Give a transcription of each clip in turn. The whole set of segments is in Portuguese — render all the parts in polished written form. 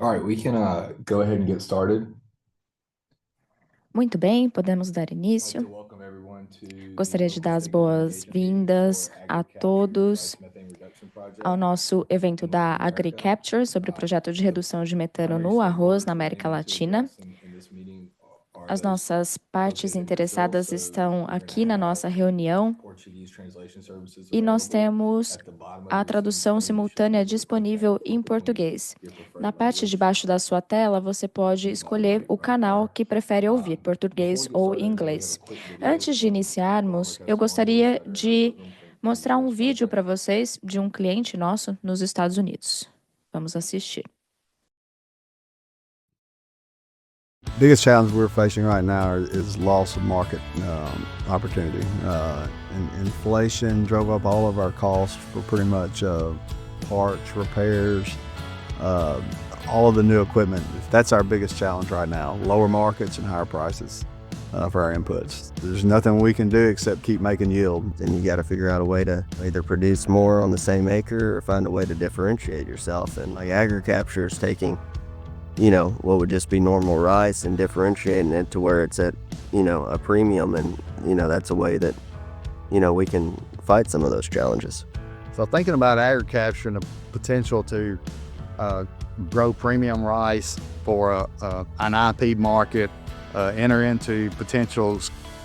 All right, we can go ahead and get started. Muito bem, podemos dar I'd like to início. welcome everyone to the Gostaria de Local dar as Stakeholder Engagement Meeting boas-vindas for a AgriCapture todos Dicymethane Reduction ao Project nosso evento in Latin da America. AgriCapture sobre o projeto de The redução de metano primary no arroz na stakeholders we're América aiming to Latina. address in this meeting are As those nossas partes located in Brazil. interessadas So estão we're going to aqui na have nossa reunião Portuguese translation services e nós available temos at the bottom of a your tradução screen. Should be simultânea able to pick that disponível em between português. your preferred Na parte de language. baixo da sua tela, você pode On the bottom escolher o right canal there. que prefere ouvir, Before português we get ou started, we have a inglês. quick video Antes de from Farmer iniciarmos, eu Testimonials gostaria that are in our de program from the mostrar um Growth vídeo Project. para vocês de um cliente nosso nos Estados Unidos. Vamos assistir. Biggest challenge we're facing right now is loss of market opportunity. Inflation drove up all of our costs for pretty much parts, repairs, all of the new equipment. That's our biggest challenge right now, lower markets and higher prices for our inputs. There's nothing we can do except keep making yield. Then you got to figure out a way to either produce more on the same acre or find a way to differentiate yourself. And like AgriCapture is taking, what would just be normal rice and differentiating it to where it's at, a premium. And, that's a way that, we can fight some of those challenges. So thinking about AgriCapture and the potential to grow premium rice for an IP market, enter into potential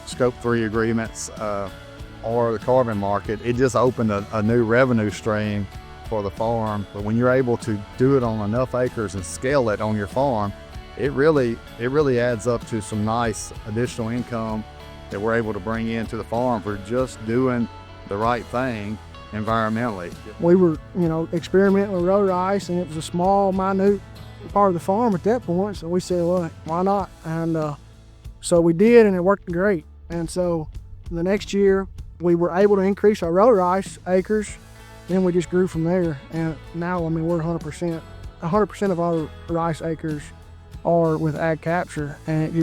Scope 3 agreements or the carbon market, it just opened a new revenue stream for the farm. But when you're able to do it on enough acres and scale it on your farm, it really adds up to some nice additional income that we're able to bring into the farm for just doing the right thing environmentally. We were, experimenting with row rice, and it was a small, minute part of the farm at that point. So we said, well, why not? And so we did, and it worked great. And so the next year, we were able to increase our row rice acres. Then we just grew from there. And now, we're 100%. 100% of our rice acres are with AgCapture, and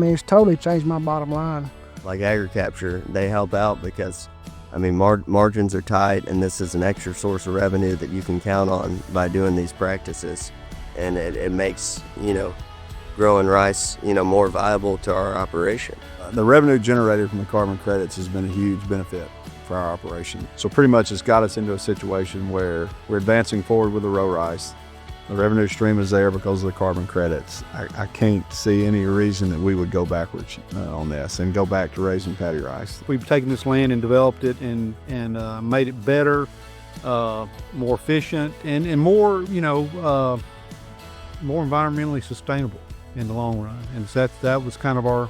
it's totally changed my bottom line. Like AgriCapture, they help out because margins are tight, and this is an extra source of revenue that you can count on by doing these practices. And it makes, growing rice, more viable to our operation. The revenue generated from the carbon credits has been a huge benefit for our operation. So pretty much it's got us into a situation where we're advancing forward with the row rice. The revenue stream is there because of the carbon credits. I can't see any reason that we would go backwards on this and go back to raising paddy rice. We've taken this land and developed it and made it better, more efficient, and more, more environmentally sustainable in the long run. And that was kind of our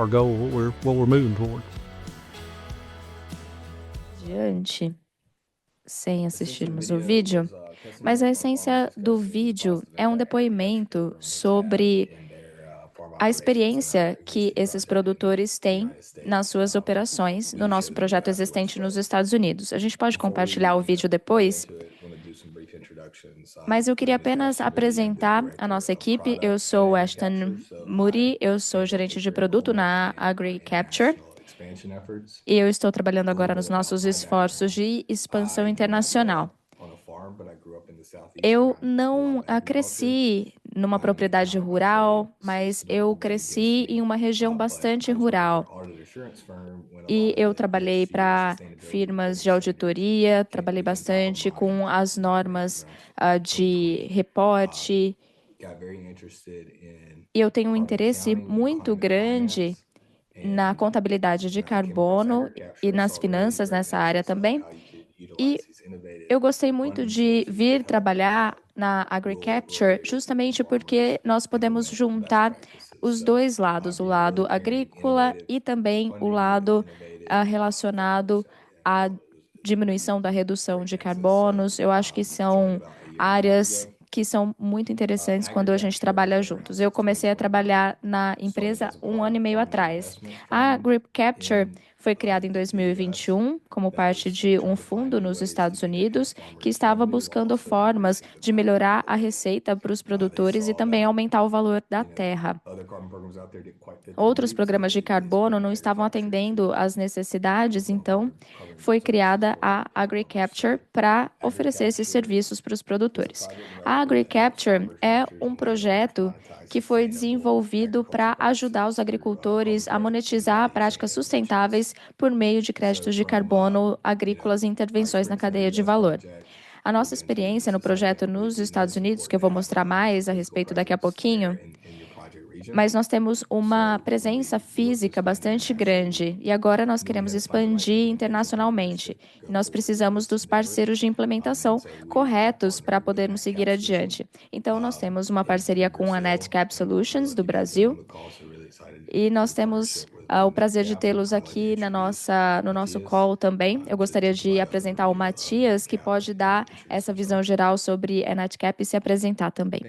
goal, what we're moving toward. Adiante, sem assistirmos o vídeo, mas a essência do vídeo é um depoimento sobre a experiência que esses produtores têm nas suas operações no nosso projeto existente nos Estados Unidos. A gente pode compartilhar o vídeo depois, mas eu queria apenas apresentar a nossa equipe. Eu sou Ashton Moody, eu sou gerente de produto na AgriCapture e eu estou trabalhando agora nos nossos esforços de expansão internacional. Eu não cresci numa propriedade rural, mas eu cresci em uma região bastante rural. E eu trabalhei para firmas de auditoria, trabalhei bastante com as normas de reporte. E eu tenho um interesse muito grande na contabilidade de carbono e nas finanças nessa área também. E eu gostei muito de vir trabalhar na AgriCapture justamente porque nós podemos juntar os dois lados, o lado agrícola e também o lado relacionado à diminuição da redução de carbonos. Eu acho que são áreas que são muito interessantes quando a gente trabalha juntos. Eu comecei a trabalhar na empresa 1 ano e meio atrás. A AgriCapture foi criada em 2021 como parte de um fundo nos Estados Unidos que estava buscando formas de melhorar a receita para os produtores e também aumentar o valor da terra. Outros programas de carbono não estavam atendendo às necessidades, então foi criada a AgriCapture para oferecer esses serviços para os produtores. A AgriCapture é um projeto que foi desenvolvido para ajudar os agricultores a monetizar práticas sustentáveis por meio de créditos de carbono agrícolas e intervenções na cadeia de valor. A nossa experiência no projeto nos Estados Unidos, que eu vou mostrar mais a respeito daqui a pouquinho, mas nós temos uma presença física bastante grande e agora nós queremos expandir internacionalmente. E nós precisamos dos parceiros de implementação corretos para podermos seguir adiante. Então, nós temos uma parceria com a NetCap Solutions do Brasil e nós temos o prazer de tê-los aqui no nosso call também. Eu gostaria de apresentar o Matias, que pode dar essa visão geral sobre a NetCap e se apresentar também.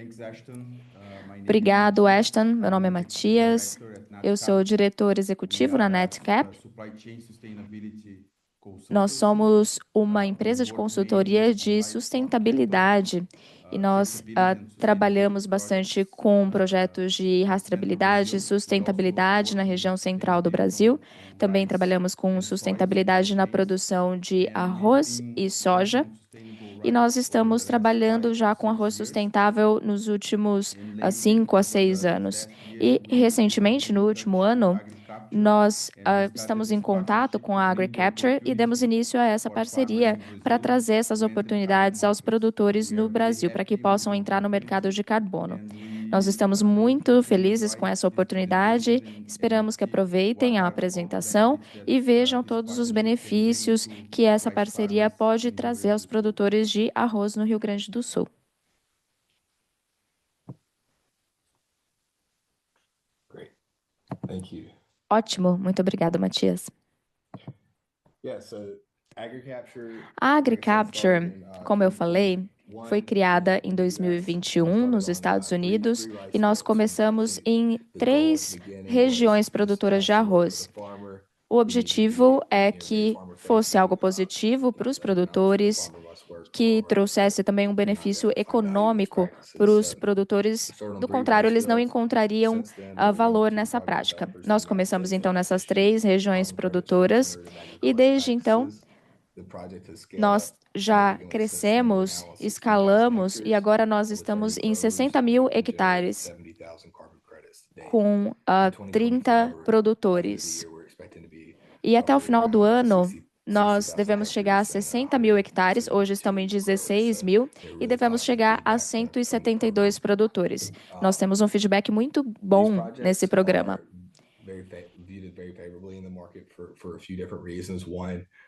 Obrigado, Ashton. Meu nome é Matias. Eu sou diretor executivo na NetCap. Nós somos uma empresa de consultoria de sustentabilidade e nós trabalhamos bastante com projetos de rastreabilidade e sustentabilidade na região central do Brasil. Também trabalhamos com sustentabilidade na produção de arroz e soja. E nós estamos trabalhando já com arroz sustentável nos últimos 5 a 6 anos. E, recentemente, no último ano, nós estamos em contato com a AgriCapture e demos início a essa parceria para trazer essas oportunidades aos produtores no Brasil, para que possam entrar no mercado de carbono. Nós estamos muito felizes com essa oportunidade, esperamos que aproveitem a apresentação e vejam todos os benefícios que essa parceria pode trazer aos produtores de arroz no Rio Grande do Sul. Ótimo, muito obrigado, Matias. A AgriCapture, como eu falei, foi criada em 2021 nos Estados Unidos e nós começamos em 3 regiões produtoras de arroz. O objetivo é que fosse algo positivo para os produtores, que trouxesse também um benefício econômico para os produtores. Do contrário, eles não encontrariam valor nessa prática. Nós começamos então nessas 3 regiões produtoras e desde então nós já crescemos, escalamos e agora nós estamos em 60 mil hectares com 30 produtores. E até o final do ano, nós devemos chegar a 60 mil hectares, hoje estamos em 16 mil, e devemos chegar a 172 produtores. Nós temos um feedback muito bom nesse programa.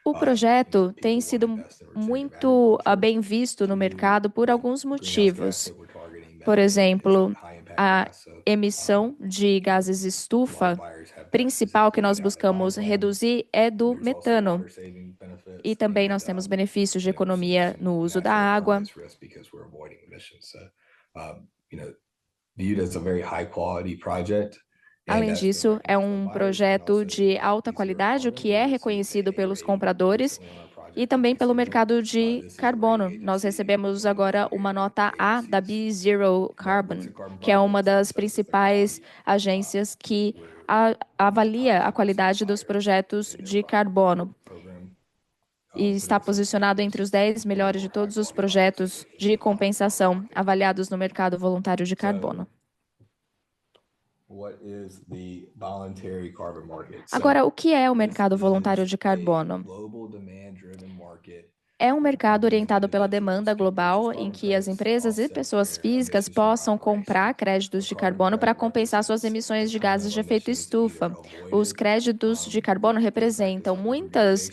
O projeto tem sido muito bem visto no mercado por alguns motivos. Por exemplo, a emissão de gases estufa principal que nós buscamos reduzir é do metano. E também nós temos benefícios de economia no uso da água. Além disso, é um projeto de alta qualidade, o que é reconhecido pelos compradores e também pelo mercado de carbono. Nós recebemos agora uma nota A da B-Zero Carbon, que é uma das principais agências que avalia a qualidade dos projetos de carbono. E está posicionado entre os 10 melhores de todos os projetos de compensação avaliados no mercado voluntário de carbono. Agora, o que é o mercado voluntário de carbono? É um mercado orientado pela demanda global em que as empresas e pessoas físicas possam comprar créditos de carbono para compensar suas emissões de gases de efeito estufa. Os créditos de carbono representam muitas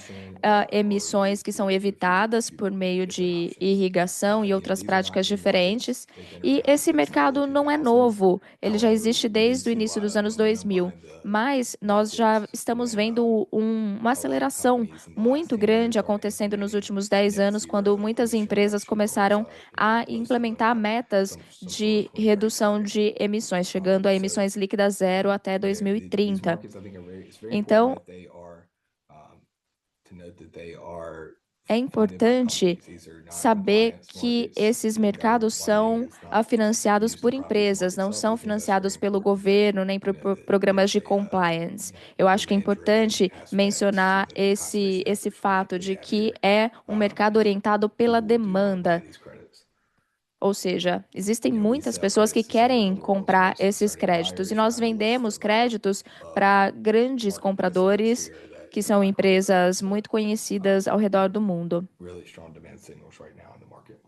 emissões que são evitadas por meio de irrigação e outras práticas diferentes. E esse mercado não é novo, ele já existe desde o início dos anos 2000. Mas nós já estamos vendo uma aceleração muito grande acontecendo nos últimos 10 anos, quando muitas empresas começaram a implementar metas de redução de emissões, chegando a emissões líquidas zero até 2030. Então, é importante saber que esses mercados são financiados por empresas, não são financiados pelo governo nem por programas de compliance. Eu acho que é importante mencionar esse fato de que é um mercado orientado pela demanda. Ou seja, existem muitas pessoas que querem comprar esses créditos e nós vendemos créditos para grandes compradores, que são empresas muito conhecidas ao redor do mundo. Really strong demand signals right now in the market.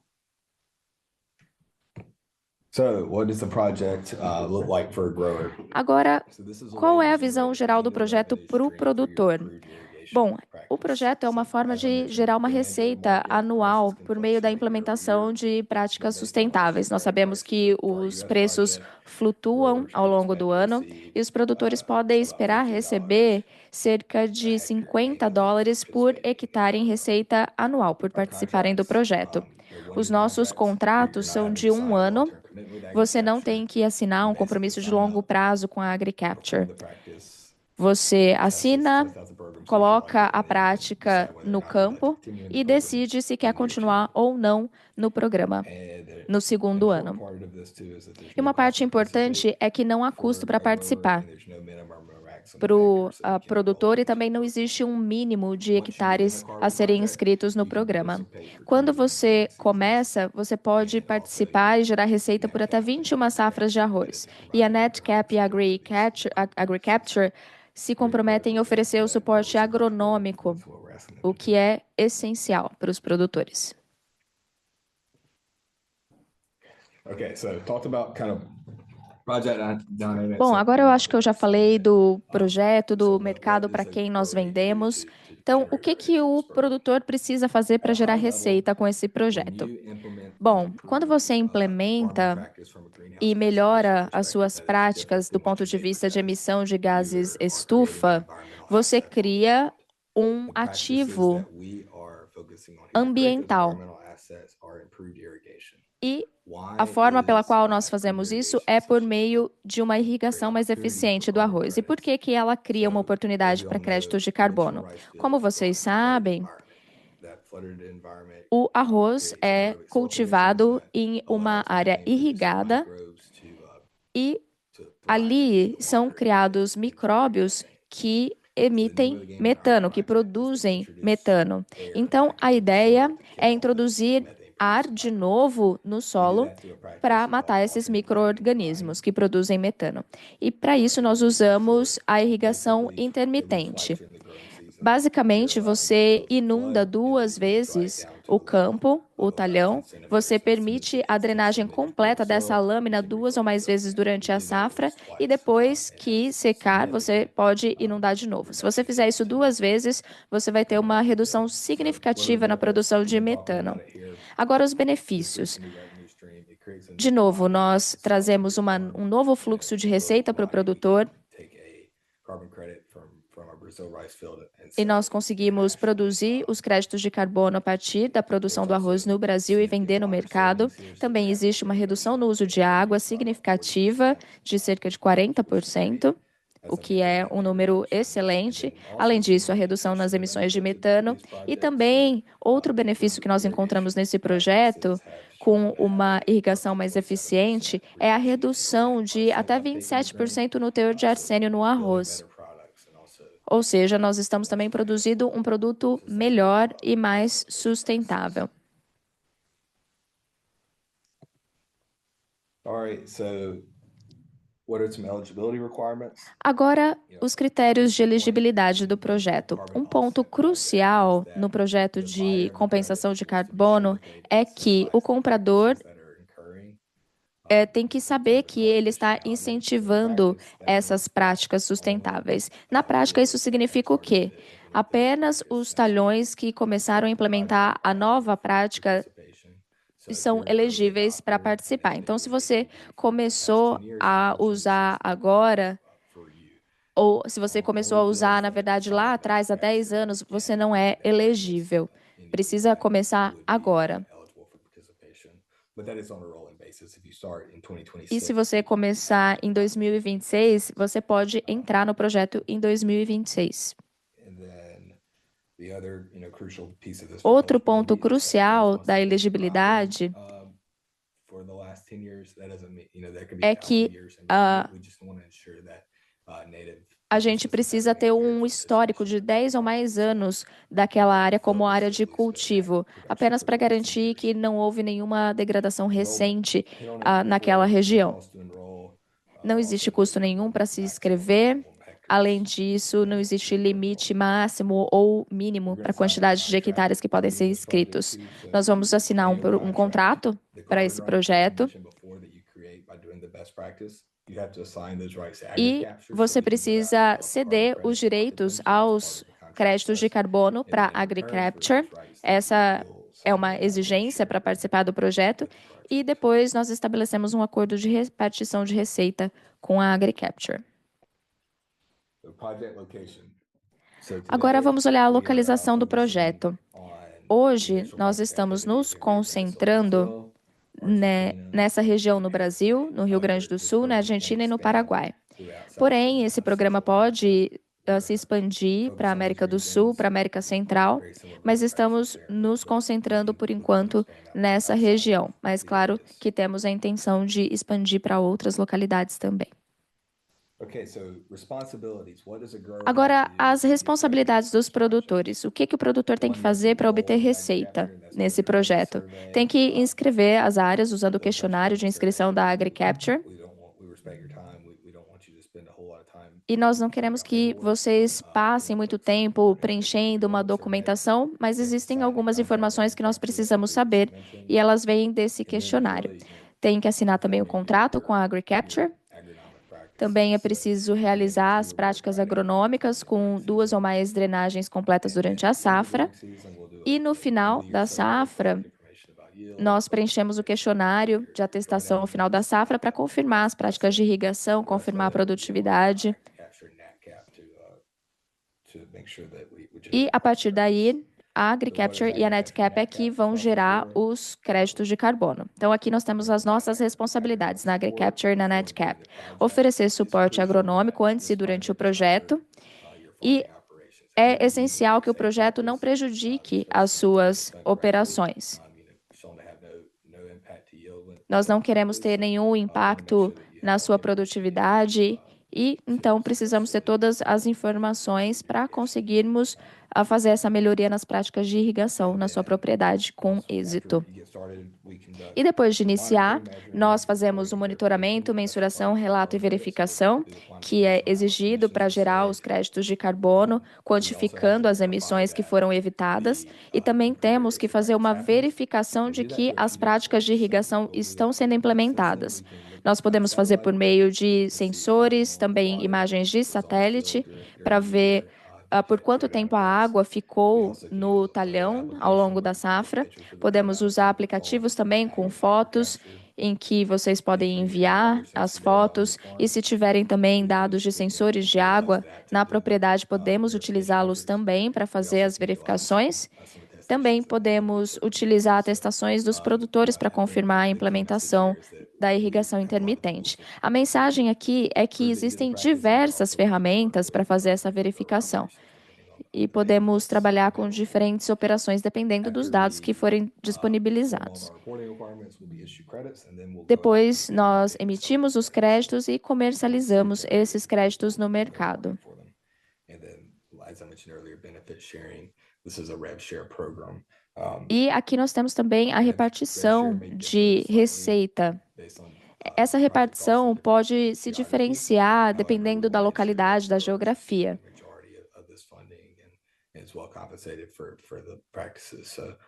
So, what does the project look like for a grower? Agora, So this is a qual way é to a visão generate geral do annual projeto revenue para o stream through your produtor? approved irrigation Bom, o practice. projeto é uma forma As I de mentioned, gerar uma demand in the receita market, anual prices can por meio da fluctuate year over implementação year. de práticas Based on sustentáveis. Nós sabemos que for our os US preços project, flutuam growers ao can longo do expect to ano receive e os produtores podem about esperar $50 receber cerca de per hectare $50 annually for por participating hectare em receita anual por Our participarem do contracts, projeto. they're Os one-year nossos contracts. contratos You're são not de having to 1 sign a ano. long-term commitment with Você não AgriCapture. tem que assinar You um basically compromisso de sign longo up, prazo com a perform AgriCapture. the practice, Você test assina, out the program, see if you like coloca it, a and then you can prática decide whether or no not you'd like to campo continue in the e program decide se in quer year two. continuar ou não no programa And the no segundo important ano. part of this too is that there's E no uma cost parte to participate importante é que não há for custo para a grower, participar and there's no minimum or maximum para o acres that you can enroll produtor e into também the não program. existe um mínimo de Once you begin the hectares a carbon serem project, inscritos no you can programa. participate for Quando 21 você growing seasons. começa, você pode And also, participar e gerar receita por até 21 safras de arroz. E a NetCap e a AgriCapture se comprometem em oferecer o suporte agronômico, That's what we're asking them o to que é essencial para os produtores. do. Okay, so talked about kind of project dynamics. Bom, agora eu acho que eu já falei do projeto, So do what mercado does para a quem nós grower need to do vendemos. to Então, o generate que revenue from o this program? produtor precisa fazer para At a gerar high level, receita com esse when projeto? you implement Bom, and quando improve, você carbon implementa practice from a greenhouse e gas emission melhora as perspective, suas that is práticas different do than what ponto you de did vista de because emissão de you gases are creating an estufa, environmental você asset. cria um The practices ativo that we are focusing on here to create those ambiental. environmental assets are improved irrigation. E Why a forma pela is qual nós improved fazemos isso irrigation é por essential? meio de uma irrigação mais eficiente do arroz. E por que que ela cria uma So, as oportunidade we para all know, créditos de conventional carbono? rice fields Como grow in vocês a flooded sabem, environment. That flooded environment o arroz creates é anaerobic sulfate cultivado emissions em that uma allows área many resistant irrigada microbes e to thrive ali in the são water criados and micróbios methane. que So the name of emitem the game in our metano, que project is to produzem introduce metano. air Então, back a into the ideia soil to kill é off introduzir this methane ar producing de microbes. novo no We do solo that through a practice para called matar esses alternate planting and micro-organismos drying. que produzem metano. E para isso nós usamos a irrigação Basically, every intermitente. twice during the growing season, Basicamente, you're allowing você both to inunda flood and 2 to dry it vezes down to o a level campo, o of about talhão. 10 centimeters. Você That's 10 to permite 15 a drenagem centimeters completa above the dessa soil. lâmina You can 2 ou reflood mais through it. vezes We durante do a that at safra least e twice, depois and que has secar, você significant pode inundar de novo. Se você fizer isso 2 vezes, você vai ter uma redução significativa na produção de metano. Agora, os benefícios. De novo, nós trazemos um novo fluxo de receita para o produtor e nós conseguimos produzir os créditos de carbono a partir da produção do arroz no Brasil e vender no mercado. Também existe uma redução no uso de água significativa de cerca de 40%. O que é um número excelente. Além disso, a redução nas emissões de metano e também outro benefício que nós encontramos nesse projeto, com uma irrigação mais eficiente, é a redução de até 27% no teor de arsênio no arroz. Ou seja, nós estamos também produzindo um produto melhor e mais sustentável. Agora, os critérios de elegibilidade do projeto. Um ponto crucial no projeto de compensação de carbono é que o comprador tem que saber que ele está incentivando essas práticas sustentáveis. Na prática, isso significa o quê? Apenas os talhões que começaram a implementar a nova prática são elegíveis para participar. Então, se você começou a usar agora, ou se você começou a usar, na verdade, lá atrás, há 10 anos, você não é elegível. Precisa começar agora. E se você começar em 2026, você pode entrar no projeto em 2026. Outro ponto crucial da elegibilidade é que a gente precisa ter um histórico de 10 ou mais anos daquela área como área de cultivo, apenas para garantir que não houve nenhuma degradação recente naquela região. Não existe custo nenhum para se inscrever. Além disso, não existe limite máximo ou mínimo para a quantidade de hectares que podem ser inscritos. Nós vamos assinar um contrato para esse projeto. E você precisa ceder os direitos aos créditos de carbono para a AgriCapture. Essa é uma exigência para participar do projeto. E depois nós estabelecemos um acordo de repartição de receita com a AgriCapture. Agora vamos olhar a localização do projeto. Hoje nós estamos nos concentrando nessa região no Brasil, no Rio Grande do Sul, na Argentina e no Paraguai. Porém, esse programa pode se expandir para a América do Sul, para a América Central, mas estamos nos concentrando por enquanto nessa região. Mas claro que temos a intenção de expandir para outras localidades também. Agora, as responsabilidades dos produtores. O que o produtor tem que fazer para obter receita nesse projeto? Tem que inscrever as áreas usando o questionário de inscrição da AgriCapture. E nós não queremos que vocês passem muito tempo preenchendo uma documentação, mas existem algumas informações que nós precisamos saber e elas vêm desse questionário. Tem que assinar também o contrato com a AgriCapture. Também é preciso realizar as práticas agronômicas com 2 ou mais drenagens completas durante a safra. E no final da safra, nós preenchemos o questionário de atestação ao final da safra para confirmar as práticas de irrigação, confirmar a produtividade. E a partir daí, a AgriCapture e a NetCap aqui vão gerar os créditos de carbono. Então, aqui nós temos as nossas responsabilidades na AgriCapture e na NetCap. Oferecer suporte agronômico antes e durante o projeto. E é essencial que o projeto não prejudique as suas operações. Nós não queremos ter nenhum impacto na sua produtividade e, então, precisamos ter todas as informações para conseguirmos fazer essa melhoria nas práticas de irrigação na sua propriedade com êxito. E depois de iniciar, nós fazemos o monitoramento, mensuração, relato e verificação, que é exigido para gerar os créditos de carbono, quantificando as emissões que foram evitadas, e também temos que fazer uma verificação de que as práticas de irrigação estão sendo implementadas. Nós podemos fazer por meio de sensores, também imagens de satélite, para ver por quanto tempo a água ficou no talhão ao longo da safra. Podemos usar aplicativos também com fotos, em que vocês podem enviar as fotos, e se tiverem também dados de sensores de água na propriedade, podemos utilizá-los também para fazer as verificações. Também podemos utilizar atestações dos produtores para confirmar a implementação da irrigação intermitente. A mensagem aqui é que existem diversas ferramentas para fazer essa verificação e podemos trabalhar com diferentes operações dependendo dos dados que forem disponibilizados. Depois, nós emitimos os créditos e comercializamos esses créditos no mercado. E aqui nós temos também a repartição de receita. Essa repartição pode se diferenciar dependendo da localidade, da geografia.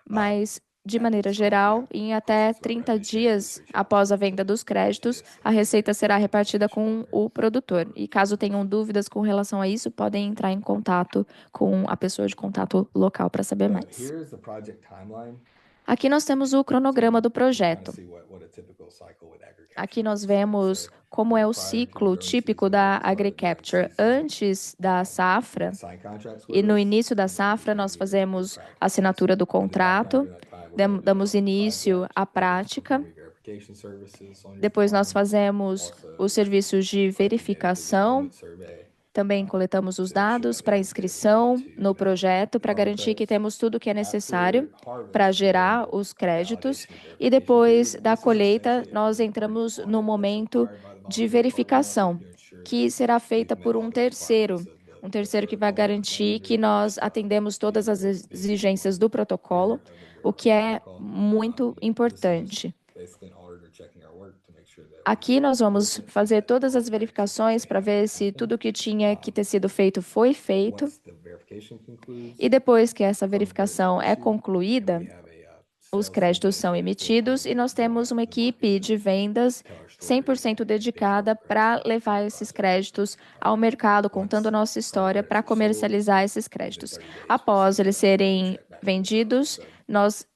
Mas, de maneira geral, em até 30 dias após a venda dos créditos, a receita será repartida com o produtor. E caso tenham dúvidas com relação a isso, podem entrar em contato com a pessoa de contato local para saber mais. Aqui nós temos o cronograma do projeto. Aqui nós vemos como é o ciclo típico da AgriCapture antes da safra. E no início da safra nós fazemos a assinatura do contrato, damos início à prática. Depois nós fazemos os serviços de verificação Também coletamos os dados para inscrição no projeto, para garantir que temos tudo o que é necessário para gerar os créditos. E depois da colheita, nós entramos no momento de verificação, que será feita por um terceiro que vai garantir que nós atendemos todas as exigências do protocolo, o que é muito importante. Aqui nós vamos fazer todas as verificações para ver se tudo que tinha que ter sido feito foi feito. E depois que essa verificação é concluída, os créditos são emitidos e nós temos uma equipe de vendas 100% dedicada para levar esses créditos ao mercado, contando a nossa história para comercializar esses créditos. Após eles serem vendidos, nós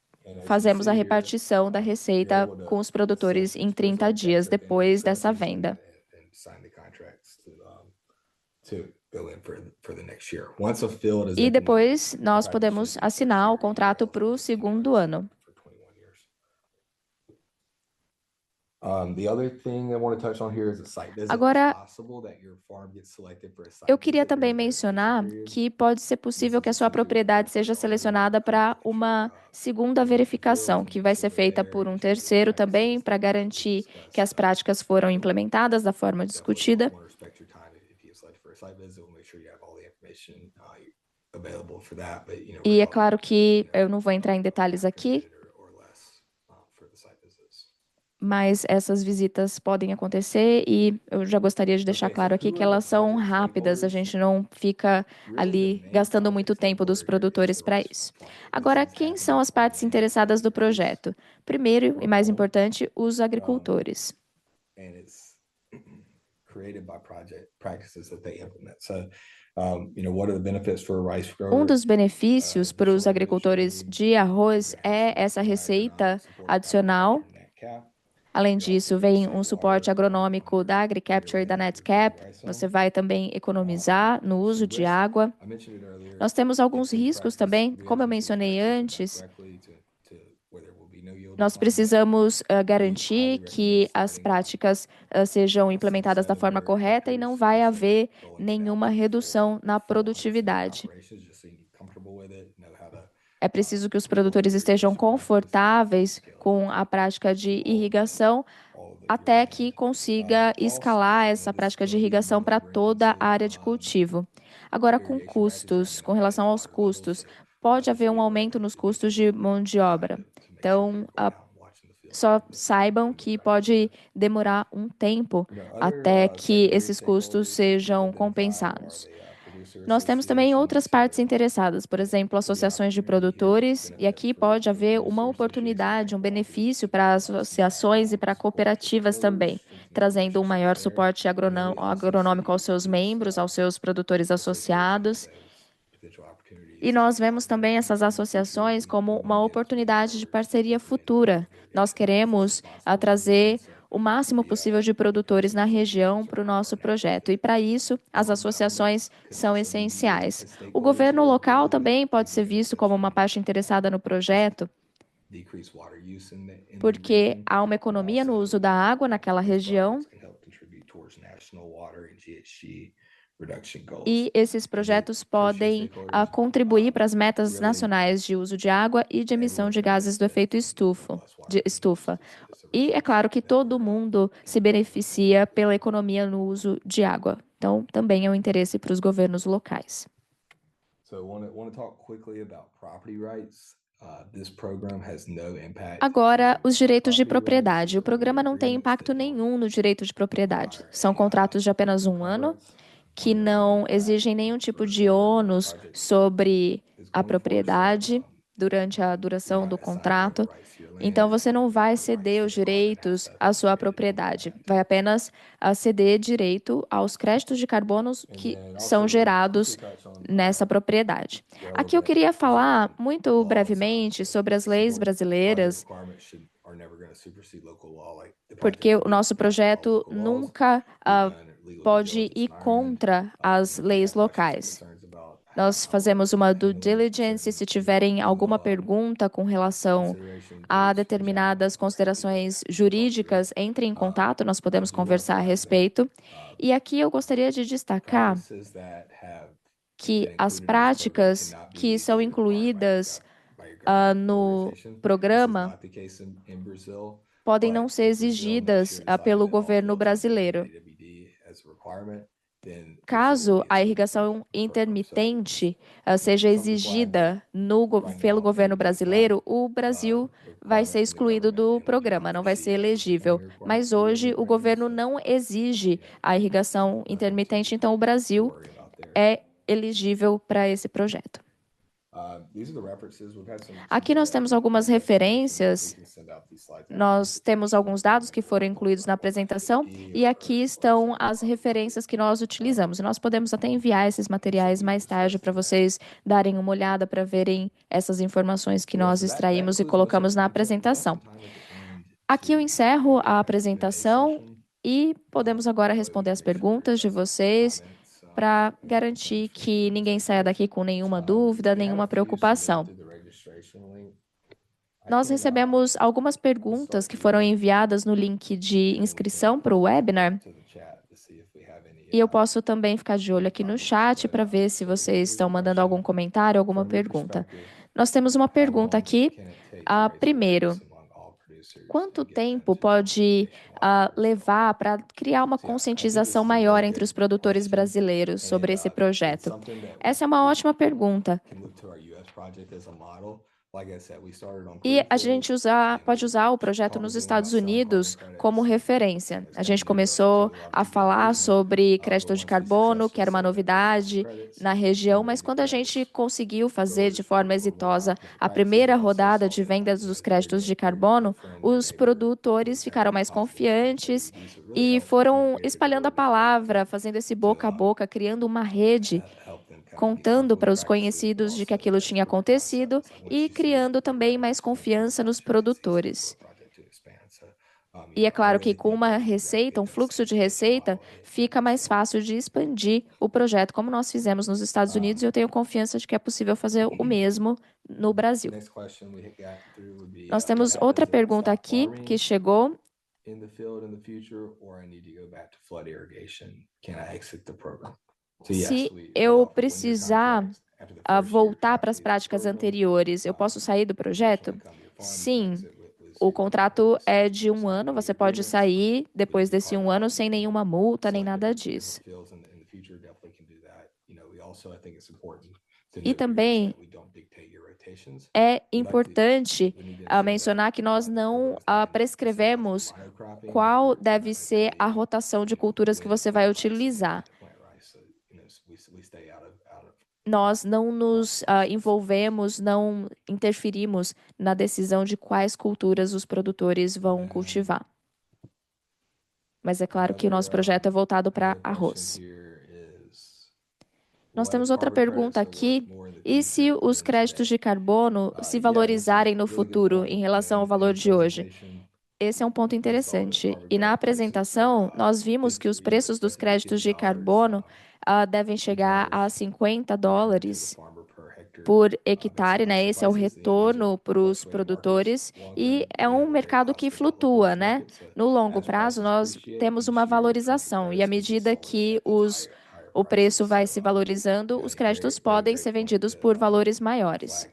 fazemos a repartição da receita com os produtores em 30 dias depois dessa venda. E depois nós podemos assinar o contrato para o segundo ano. Agora, eu queria também mencionar que pode ser possível que a sua propriedade seja selecionada para uma segunda verificação, que vai ser feita por um terceiro também, para garantir que as práticas foram implementadas da forma discutida. E é claro que eu não vou entrar em detalhes aqui, mas essas visitas podem acontecer e eu já gostaria de deixar claro aqui que elas são rápidas, a gente não fica ali gastando muito tempo dos produtores para isso. Agora, quem são as partes interessadas do projeto? Primeiro e mais importante, os agricultores. Um dos benefícios para os agricultores de arroz é essa receita adicional. Além disso, vem um suporte agronômico da AgriCapture e da NetCap. Você vai também economizar no uso de água. Nós temos alguns riscos também, como eu mencionei antes. Nós precisamos garantir que as práticas sejam implementadas da forma correta e não vai haver nenhuma redução na produtividade. É preciso que os produtores estejam confortáveis com a prática de irrigação até que consiga escalar essa prática de irrigação para toda a área de cultivo. Agora, com relação aos custos, pode haver um aumento nos custos de mão de obra. Então, só saibam que pode demorar um tempo até que esses custos sejam compensados. Nós temos também outras partes interessadas, por exemplo, associações de produtores, e aqui pode haver uma oportunidade, um benefício para associações e para cooperativas também, trazendo um maior suporte agronômico aos seus membros, aos seus produtores associados. E nós vemos também essas associações como uma oportunidade de parceria futura. Nós queremos trazer o máximo possível de produtores na região para o nosso projeto. E, para isso, as associações são essenciais. O governo local também pode ser visto como uma parte interessada no projeto, porque há uma economia no uso da água naquela região. E esses projetos podem contribuir para as metas nacionais de uso de água e de emissão de gases do efeito estufa. E é claro que todo mundo se beneficia pela economia no uso de água. Então, também é um interesse para os governos locais. Agora, os direitos de propriedade. O programa não tem impacto nenhum no direito de propriedade. São contratos de apenas um ano, que não exigem nenhum tipo de ônus sobre a propriedade durante a duração do contrato. Então, você não vai ceder os direitos à sua propriedade, vai apenas ceder direito aos créditos de carbono que são gerados nessa propriedade. Aqui eu queria falar muito brevemente sobre as leis brasileiras, porque o nosso projeto nunca pode ir contra as leis locais. Nós fazemos uma due diligence. Se tiverem alguma pergunta com relação a determinadas considerações jurídicas, entrem em contato, nós podemos conversar a respeito. E aqui eu gostaria de destacar que as práticas que são incluídas no programa podem não ser exigidas pelo governo brasileiro. Caso a irrigação intermitente seja exigida pelo governo brasileiro, o Brasil vai ser excluído do programa, não vai ser elegível. Mas hoje o governo não exige a irrigação intermitente, então o Brasil é elegível para esse projeto. Aqui nós temos algumas referências, nós temos alguns dados que foram incluídos na apresentação e aqui estão as referências que nós utilizamos. Nós podemos até enviar esses materiais mais tarde para vocês darem uma olhada para verem essas informações que nós extraímos e colocamos na apresentação. Aqui eu encerro a apresentação e podemos agora responder as perguntas de vocês para garantir que ninguém saia daqui com nenhuma dúvida, nenhuma preocupação. Nós recebemos algumas perguntas que foram enviadas no link de inscrição para o webinar. E eu posso também ficar de olho aqui no chat para ver se vocês estão mandando algum comentário, alguma pergunta. Nós temos uma pergunta aqui. Primeiro, quanto tempo pode levar para criar uma conscientização maior entre os produtores brasileiros sobre esse projeto? Essa é uma ótima pergunta. E a gente pode usar o projeto nos Estados Unidos como referência. A gente começou a falar sobre crédito de carbono, que era uma novidade na região, mas quando a gente conseguiu fazer de forma exitosa a primeira rodada de vendas dos créditos de carbono, os produtores ficaram mais confiantes e foram espalhando a palavra, fazendo esse boca a boca, criando uma rede, contando para os conhecidos de que aquilo tinha acontecido e criando também mais confiança nos produtores. E é claro que com uma receita, um fluxo de receita, fica mais fácil de expandir o projeto, como nós fizemos nos Estados Unidos, e eu tenho confiança de que é possível fazer o mesmo no Brasil. Nós temos outra pergunta aqui que chegou. Se eu precisar voltar para as práticas anteriores, eu posso sair do projeto? Sim. O contrato é de 1 ano, você pode sair depois desse 1 ano sem nenhuma multa, nem nada disso. E também é importante mencionar que nós não prescrevemos qual deve ser a rotação de culturas que você vai utilizar. Nós não nos envolvemos, não interferimos na decisão de quais culturas os produtores vão cultivar. Mas é claro que o nosso projeto é voltado para arroz. Nós temos outra pergunta aqui. E se os créditos de carbono se valorizarem no futuro em relação ao valor de hoje? Esse é um ponto interessante. E na apresentação, nós vimos que os preços dos créditos de carbono devem chegar a $50 por hectare, né? Esse é o retorno para os produtores e é um mercado que flutua, né? No longo prazo, nós temos uma valorização e à medida que o preço vai se valorizando, os créditos podem ser vendidos por valores maiores.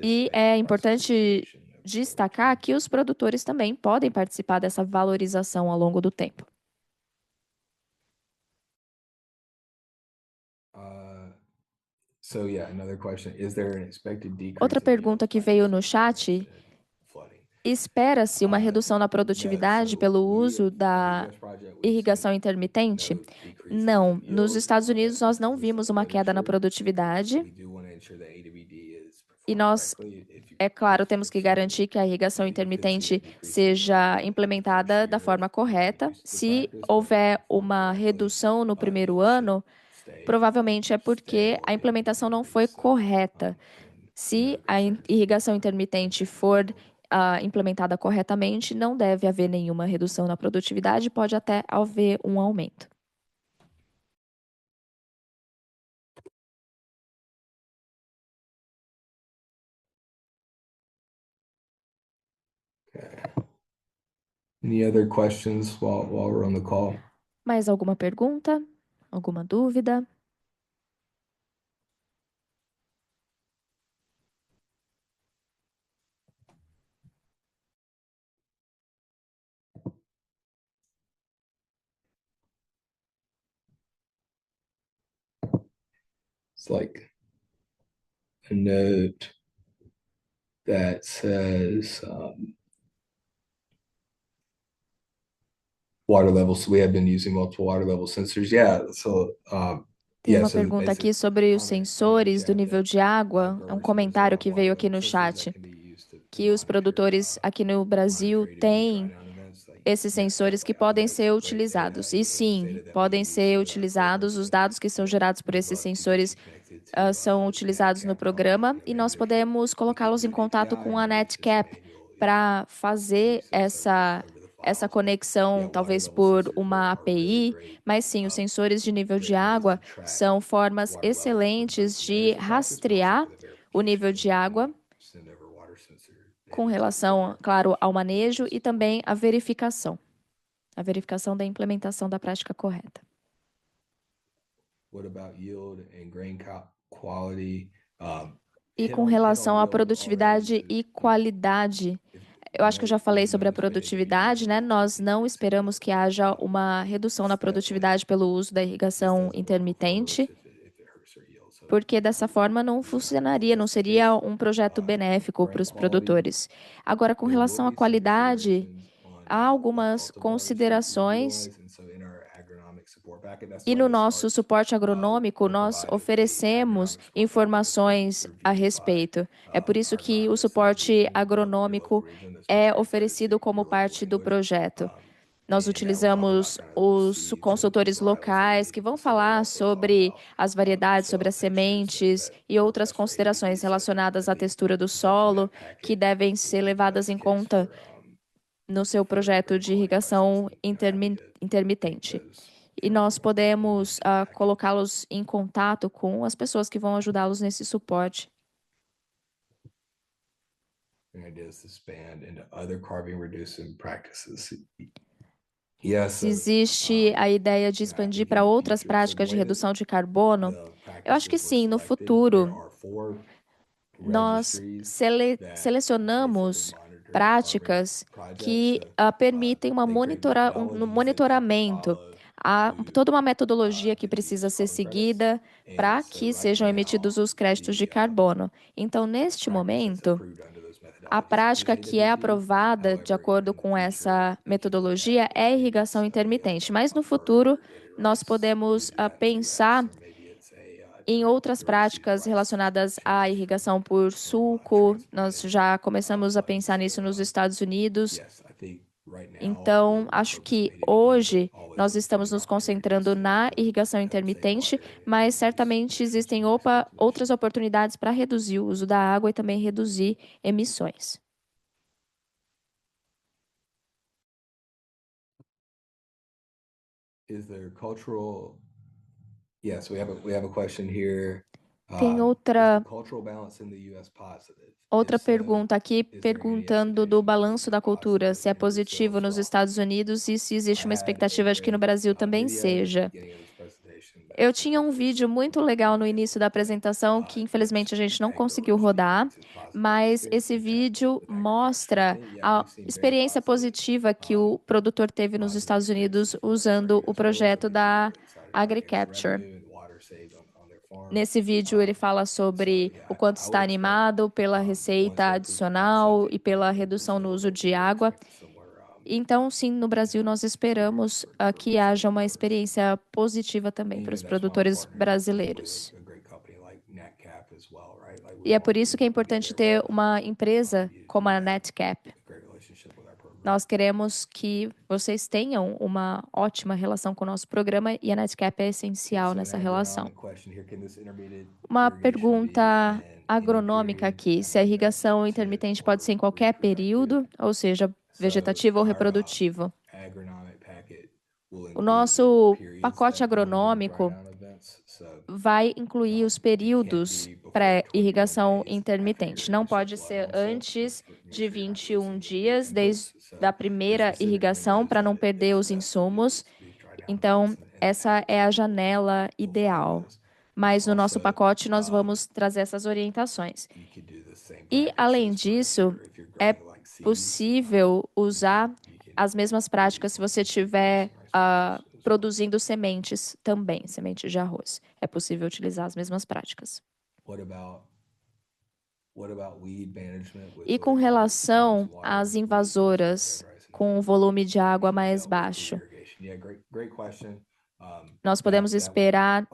E é importante destacar que os produtores também podem participar dessa valorização ao longo do tempo. Outra pergunta que veio no chat: espera-se uma redução na produtividade pelo uso da irrigação intermitente? Não, nos Estados Unidos nós não vimos uma queda na produtividade. E nós, é claro, temos que garantir que a irrigação intermitente seja implementada da forma correta. Se houver uma redução no primeiro ano, provavelmente é porque a implementação não foi correta. Se a irrigação intermitente for implementada corretamente, não deve haver nenhuma redução na produtividade, pode até haver um aumento. Any other questions while we're on the call? Mais alguma pergunta? Alguma dúvida? It's like a note that says water levels. We have been using multiple water level sensors. Yeah, so Tem yeah, uma so the pergunta basic aqui sobre os comment is sensores do that nível de água. É um growers use comentário que veio aqui no water level sensors chat, that can be used to que os monitor, produtores aqui no Brasil monitor irrigation têm drydown events, like esses sensores que podem ser utilizados. E sim, podem ser utilizados. Os dados que são gerados por esses sensores são utilizados no programa e nós podemos colocá-los em contato com a NetCap para fazer essa conexão, talvez por uma API, mas sim, os sensores de nível de água são formas excelentes de rastrear o nível de água com relação, claro, ao manejo e também à verificação da implementação da prática correta. What about yield and grain quality? E com relação à produtividade e qualidade, eu acho que eu já falei sobre a produtividade, né? Nós não esperamos que haja uma redução na produtividade pelo uso da irrigação intermitente, porque dessa forma não funcionaria, não seria um projeto benéfico para os produtores. Agora, com relação à qualidade, há algumas considerações e no nosso suporte agronômico nós oferecemos informações a respeito. É por isso que o suporte agronômico é oferecido como parte do projeto. Nós utilizamos os consultores locais que vão falar sobre as variedades, sobre as sementes e outras considerações relacionadas à textura do solo que devem ser levadas em conta no seu projeto de irrigação intermitente. E nós podemos colocá-los em contato com as pessoas que vão ajudá-los nesse suporte. Se existe a ideia de expandir para outras práticas de redução de carbono, eu acho que sim, no futuro nós selecionamos práticas que permitem um monitoramento. Há toda uma metodologia que precisa ser seguida para que sejam emitidos os créditos de carbono. Então, neste momento, a prática que é aprovada de acordo com essa metodologia é a irrigação intermitente, mas no futuro nós podemos pensar em outras práticas relacionadas à irrigação por sulco. Nós já começamos a pensar nisso nos Estados Unidos. Então, acho que hoje nós estamos nos concentrando na irrigação intermitente, mas certamente existem outras oportunidades para reduzir o uso da água e também reduzir emissões. Tem outra pergunta aqui, perguntando do balanço da cultura, se é positivo nos Estados Unidos e se existe uma expectativa de que no Brasil também seja. Eu tinha um vídeo muito legal no início da apresentação que infelizmente a gente não conseguiu rodar, mas esse vídeo mostra a experiência positiva que o produtor teve nos Estados Unidos usando o projeto da AgriCapture. Nesse vídeo ele fala sobre o quanto está animado pela receita adicional e pela redução no uso de água. Então, sim, no Brasil nós esperamos que haja uma experiência positiva também para os produtores brasileiros. E é por isso que é importante ter uma empresa como a NetCap. Nós queremos que vocês tenham uma ótima relação com o nosso programa e a NetCap é essencial nessa relação. Uma pergunta agronômica aqui, se a irrigação intermitente pode ser em qualquer período, ou seja, vegetativo ou reprodutivo. O nosso pacote agronômico vai incluir os períodos para irrigação intermitente. Não pode ser antes de 21 dias, desde a primeira irrigação, para não perder os insumos. Então, essa é a janela ideal. Mas no nosso pacote, nós vamos trazer essas orientações. E, além disso, é possível usar as mesmas práticas se você estiver produzindo sementes também, sementes de arroz. É possível utilizar as mesmas práticas. E com relação às invasoras com o volume de água mais baixo, nós podemos esperar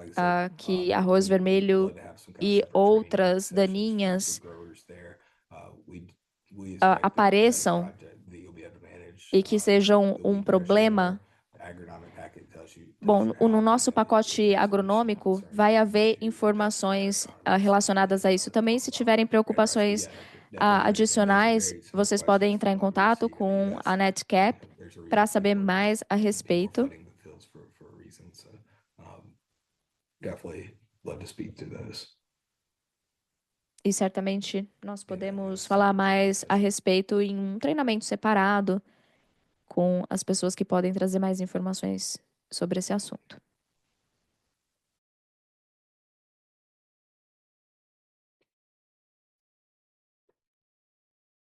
que arroz vermelho e outras daninhas apareçam e que sejam um problema. Bom, no nosso pacote agronômico vai haver informações relacionadas a isso também. Se tiverem preocupações adicionais, vocês podem entrar em contato com a NetCap para saber mais a respeito. E certamente nós podemos falar mais a respeito em um treinamento separado com as pessoas que podem trazer mais informações sobre esse assunto.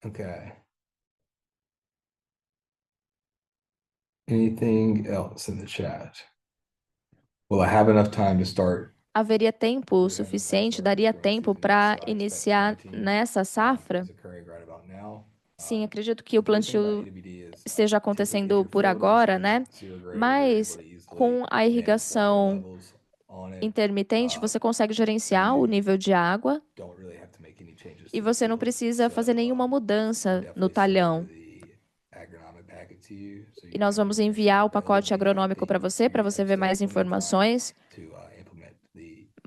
Okay. Anything else in the chat? Will I have enough time to start? Haveria tempo suficiente, daria tempo para iniciar nessa safra? Sim, acredito que o plantio esteja acontecendo por agora, né? Mas com a irrigação intermitente, você consegue gerenciar o nível de água e você não precisa fazer nenhuma mudança no talhão. E nós vamos enviar o pacote agronômico para você ver mais informações.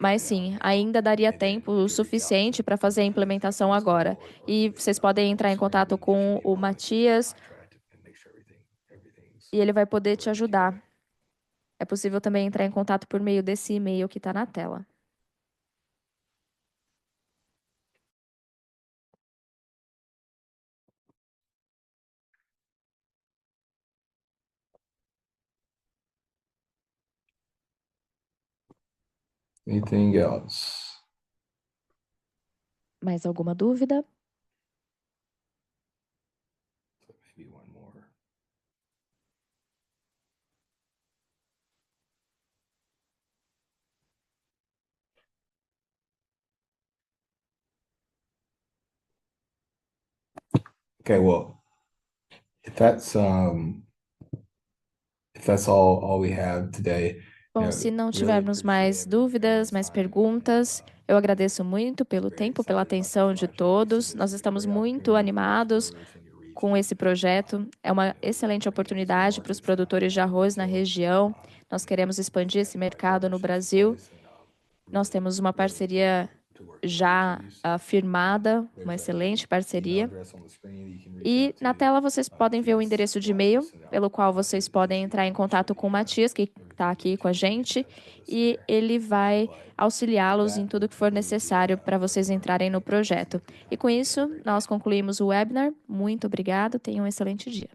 Mas sim, ainda daria tempo suficiente para fazer a implementação agora. E vocês podem entrar em contato com o Matias e ele vai poder te ajudar. É possível também entrar em contato por meio desse e-mail que está na tela. Anything else? Mais alguma dúvida? Maybe one more. Okay, well, if that's all we have today. Bom, se não tivermos mais dúvidas, mais perguntas, eu agradeço muito pelo tempo, pela atenção de todos. Nós estamos muito animados com esse projeto. É uma excelente oportunidade para os produtores de arroz na região. Nós queremos expandir esse mercado no Brasil. Nós temos uma parceria já firmada, uma excelente parceria. E na tela vocês podem ver o endereço de e-mail, pelo qual vocês podem entrar em contato com o Matias, que está aqui com a gente, e ele vai auxiliá-los em tudo que for necessário para vocês entrarem no projeto. E com isso, nós concluímos o webinar. Muito obrigado, tenham um excelente dia.